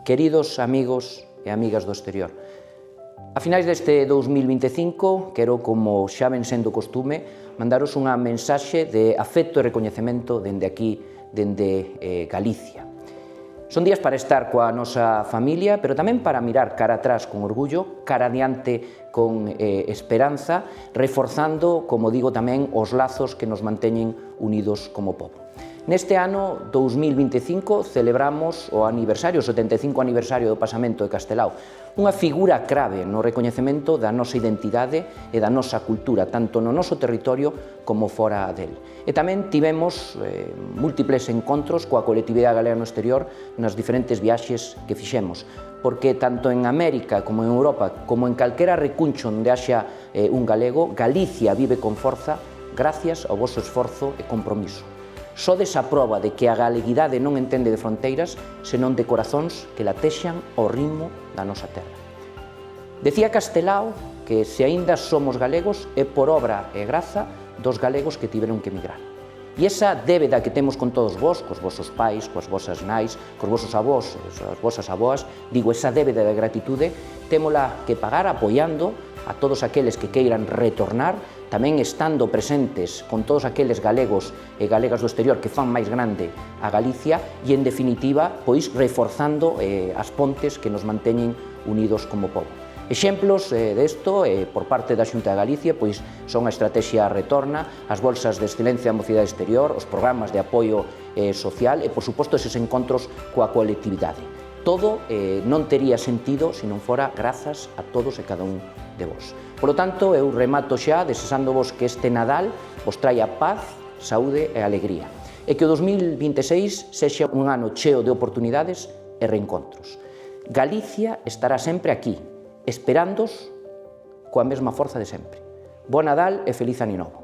Queridos amigos e amigas do exterior, a finais deste 2025 quero, como xa ven sendo costume, mandaros unha mensaxe de afecto e recoñecemento dende aquí, dende Galicia. Son días para estar coa nosa familia, pero tamén para mirar cara atrás con orgullo, cara adiante con esperanza, reforzando, como digo tamén, os lazos que nos manteñen unidos como pobo. Neste ano 2025 celebramos o 75 aniversario do pasamento de Castelao, unha figura clave no recoñecemento da nosa identidade e da nosa cultura, tanto no noso territorio como fora del. E tamén tivemos múltiples encontros coa colectividade galega no exterior nas diferentes viaxes que fixemos, porque tanto en América como en Europa, como en calquera recuncho onde haxa un galego, Galicia vive con forza gracias ao voso esforzo e compromiso. Sodes a proba de que a galeguidade non entende de fronteiras, senón de corazóns que latexan ao ritmo da nosa terra. Decía Castelao que se aínda somos galegos é por obra e graza dos galegos que tiveron que emigrar. E esa débeda que temos con todos vos, cos vosos pais, coas vosas nais, cos vosos avós, as vosas avoas, digo, esa débeda de gratitude, témola que pagar apoiando a todos aqueles que queiran retornar, tamén estando presentes con todos aqueles galegos e galegas do exterior que fan máis grande a Galicia e, en definitiva, pois reforzando as pontes que nos manteñen unidos como pobo. Exemplos desto, por parte da Xunta de Galicia, pois son a Estrategia Retorna, as bolsas de excelencia da mocidade exterior, os programas de apoio social e, por suposto, eses encontros coa colectividade. Todo non tería sentido se non fora grazas a todos e cada un de vos. Por lo tanto, eu remato xa desesándovos que este Nadal vos traia paz, saúde e alegría, e que o 2026 sexa un ano cheo de oportunidades e reencontros. Galicia estará sempre aquí, esperándoos coa mesma forza de sempre. Bo Nadal e feliz Ano Novo.